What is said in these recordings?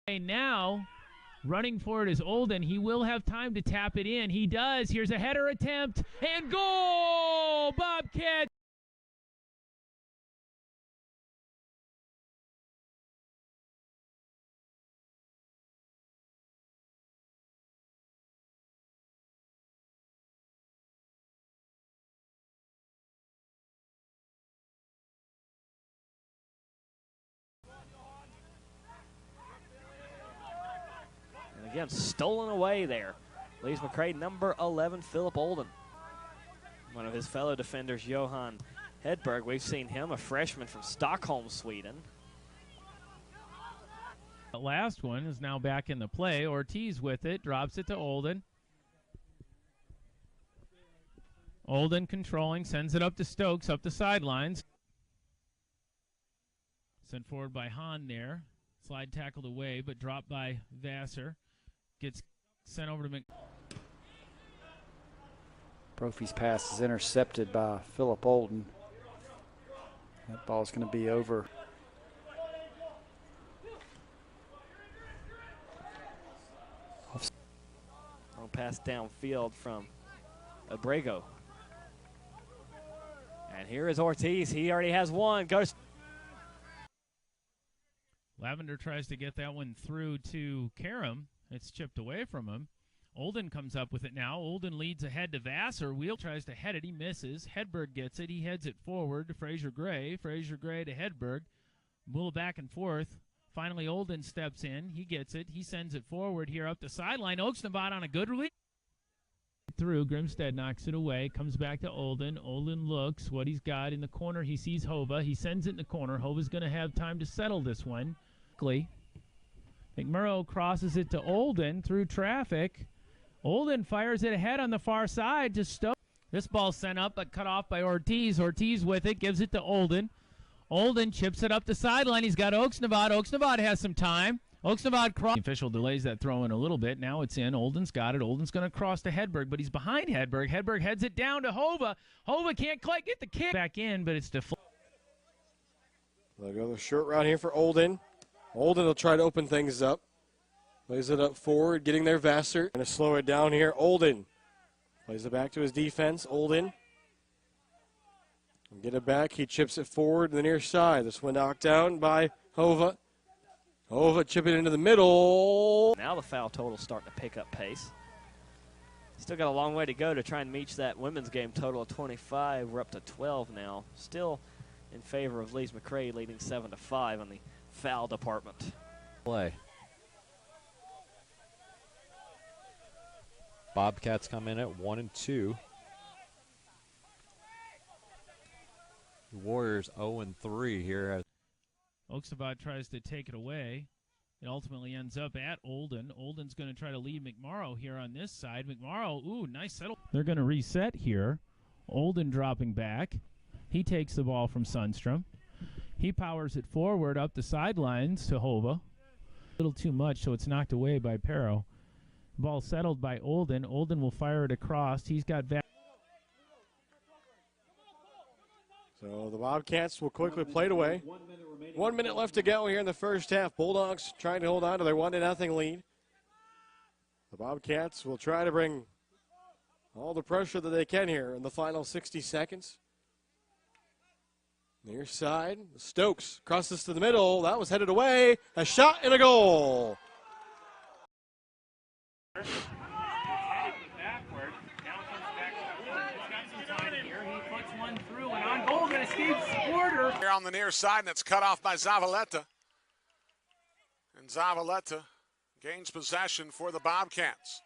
Now, running for it is Oldin. He will have time to tap it in. He does. Here's a header attempt, and goal! Bobcats. Again, stolen away there. Lees-McRae, number 11, Philip Oldin. One of his fellow defenders, Johan Hedberg. We've seen him, a freshman from Stockholm, Sweden. The last one is now back in the play. Ortiz with it, drops it to Oldin. Oldin controlling, sends it up to Stokes, up the sidelines. Sent forward by Hahn there. Slide tackled away, but dropped by Vassar. Gets sent over to Mc. Brophy's pass is intercepted by Philip Oldin. That ball's going to be over. Long pass downfield from Abrego. And here is Ortiz. He already has one. Goes. Lavender tries to get that one through to Karam. It's chipped away from him. Oldin comes up with it now. Oldin leads ahead to Vassar. Wheel tries to head it. He misses. Hedberg gets it. He heads it forward to Frazier-Gray. Frazier-Gray to Hedberg. Move back and forth. Finally, Oldin steps in. He gets it. He sends it forward here up the sideline. Oaksnabot on a good release. Through. Grimstead knocks it away. Comes back to Oldin. Oldin looks what he's got in the corner. He sees Hova. He sends it in the corner. Hova's going to have time to settle this one. McMurrow crosses it to Oldin through traffic. Oldin fires it ahead on the far side to Stokes. This ball's sent up but cut off by Ortiz. Ortiz with it, gives it to Oldin. Oldin chips it up the sideline. He's got Oaksnabot. Oaksnabot has some time. Oaksnabot cross. The official delays that throw in a little bit. Now it's in. Oldin's got it. Oldin's going to cross to Hedberg, but he's behind Hedberg. Hedberg heads it down to Hova. Hova can't quite get the kick back in, but it's deflected. They'll go the short route here for Oldin. Oldin will try to open things up. Plays it up forward, getting there Vassar. Going to slow it down here. Oldin plays it back to his defense. Oldin. Get it back. He chips it forward to the near side. This one knocked down by Hova. Hova chip it into the middle. Now the foul total starting to pick up pace. Still got a long way to go to try and reach that women's game total of 25. We're up to 12 now. Still in favor of Lees-McRae, leading 7-5 on the foul department. Play. Bobcats come in at 1 and 2. Warriors 0 and 3 here. Oaksnabot tries to take it away. It ultimately ends up at Oldin. Oldin's going to try to lead McMorrow here on this side. McMorrow, ooh, nice settle. They're going to reset here. Oldin dropping back. He takes the ball from Sundstrom. He powers it forward up the sidelines to Hova. A little too much, so it's knocked away by Pero. Ball settled by Oldin. Oldin will fire it across. He's got back. So the Bobcats will quickly play it away. 1 minute left to go here in the first half. Bulldogs trying to hold on to their 1-0 lead. The Bobcats will try to bring all the pressure that they can here in the final 60 seconds. Near side, Stokes crosses to the middle. That was headed away. A shot and a goal. Here on the near side, and it's cut off by Zavaleta. And Zavaleta gains possession for the Bobcats.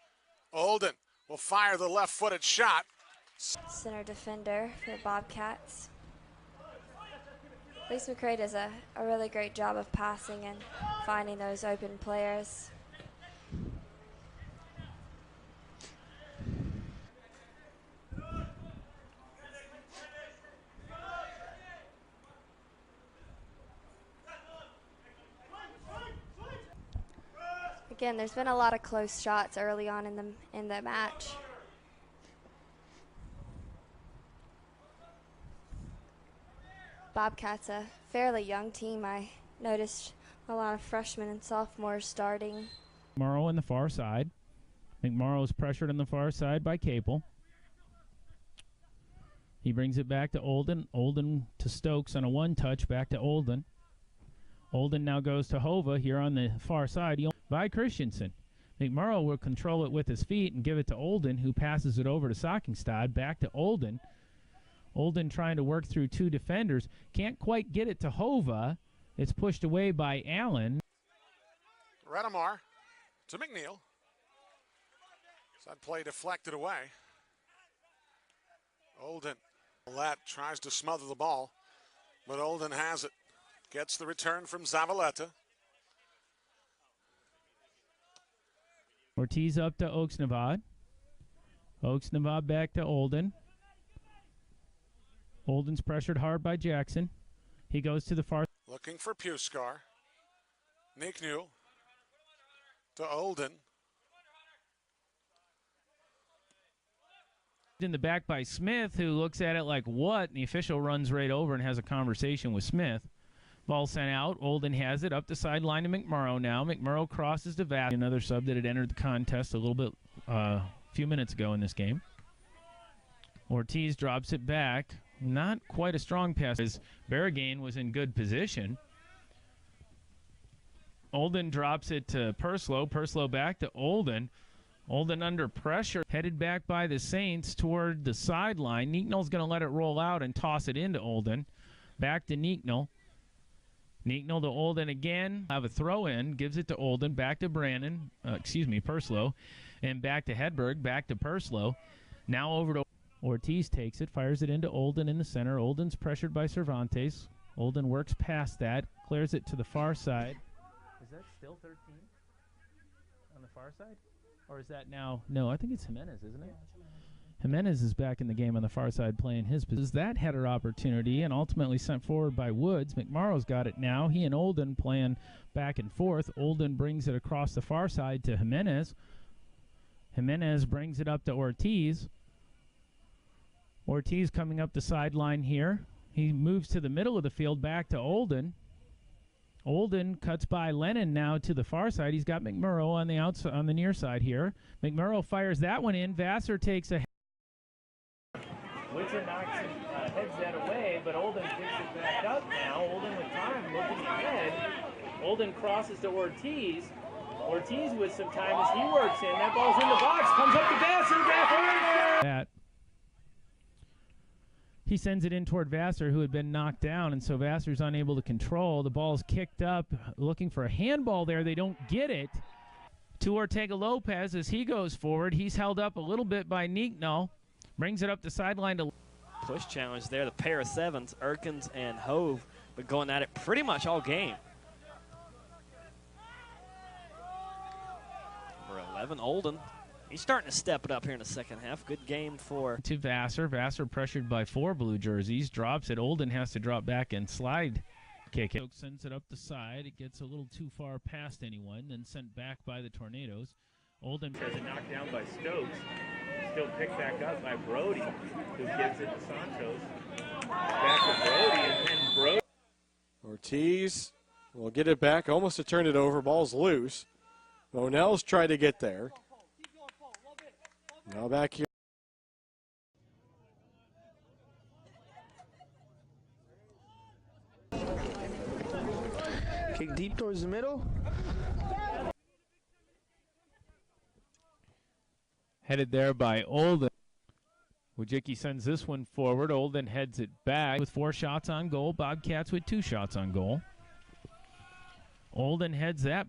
Oldin will fire the left-footed shot. Center defender for the Bobcats. Lees-McRae does a really great job of passing and finding those open players. Again, there's been a lot of close shots early on in the match. Bobcats a fairly young team. I noticed a lot of freshmen and sophomores starting. McMorrow on the far side. McMorrow is pressured on the far side by Capel. He brings it back to Oldin. Oldin to Stokes on a one-touch, back to Oldin. Oldin now goes to Hova here on the far side by Christensen. McMorrow will control it with his feet and give it to Oldin, who passes it over to Sockenstad, back to Oldin. Oldin trying to work through two defenders. Can't quite get it to Hova. It's pushed away by Allen. Redemar to McNeil. That play deflected away. Oldin. Lett tries to smother the ball, but Oldin has it. Gets the return from Zavaleta. Ortiz up to Oaksnavad. Oaksnavad back to Oldin. Oldin's pressured hard by Jackson. He goes to the far. Looking for Puskar. Niknu to Oldin. In the back by Smith, who looks at it like, what? And the official runs right over and has a conversation with Smith. Ball sent out. Oldin has it up the sideline to McMorrow now. McMorrow crosses to Vass, another sub that had entered the contest a little bit, few minutes ago in this game. Ortiz drops it back. Not quite a strong pass, as Barragain was in good position. Oldin drops it to Purslow. Purslow back to Oldin. Oldin under pressure, headed back by the Saints toward the sideline. Neeknell's going to let it roll out and toss it into Oldin. Back to Neeknell. Neeknell to Oldin again. Have a throw in, gives it to Oldin. Back to Purslow. And back to Hedberg, back to Purslow. Now over to Ortiz, takes it, fires it into Oldin in the center. Oldin's pressured by Cervantes. Oldin works past that, clears it to the far side. Is that still 13 on the far side? Or is that now? No, I think it's Jimenez, isn't it? Jimenez is back in the game on the far side playing his position. That header opportunity and ultimately sent forward by Woods. McMorrow's got it now. He and Oldin playing back and forth. Oldin brings it across the far side to Jimenez. Jimenez brings it up to Ortiz. Ortiz coming up the sideline here. He moves to the middle of the field back to Oldin. Oldin cuts by Lennon now to the far side. He's got McMorrow on the outside, on the near side here. McMorrow fires that one in. Vassar takes a. Whitson knocks it, heads that away, but Oldin picks it back up now. Oldin with time, looking ahead. Oldin crosses to Ortiz. Ortiz with some time as he works in. That ball's in the box. Comes up to Vassar. That. He sends it in toward Vassar, who had been knocked down, and so Vassar's unable to control. The ball's kicked up, looking for a handball there. They don't get it. To Ortega-Lopez as he goes forward. He's held up a little bit by Neeknell. Brings it up the sideline to... Push challenge there, the pair of sevens, Erkins and Hove, but going at it pretty much all game. Number 11, Oldin. He's starting to step it up here in the second half. Good game for... To Vassar. Vassar pressured by 4 blue jerseys. Drops it. Oldin has to drop back and slide kick it. Sends it up the side. It gets a little too far past anyone, then sent back by the Tornadoes. Oldin has it knocked down by Stokes. Still picked back up by Brody, who gives it to Santos. Back to Brody, and then Brody. Ortiz will get it back, almost to turn it over. Ball's loose. Monell's tried to get there. Now back here. Kick deep towards the middle. Headed there by Oldin. Wojcicki sends this one forward. Oldin heads it back with 4 shots on goal. Bobcats with 2 shots on goal. Oldin heads that.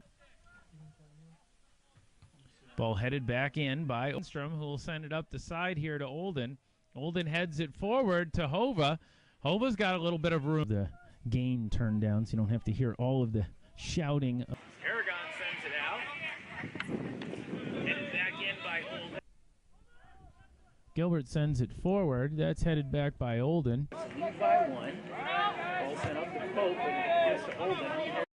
Ball headed back in by Lindstrom, who will send it up the side here to Oldin. Oldin heads it forward to Hova. Hova's got a little bit of room. The gain turned down so you don't have to hear all of the shouting. Aragon sends it out. Headed back in by Oldin. Gilbert sends it forward. That's headed back by Oldin. Lead by 1. Ball sent up to Pope, and it gets to Oldin.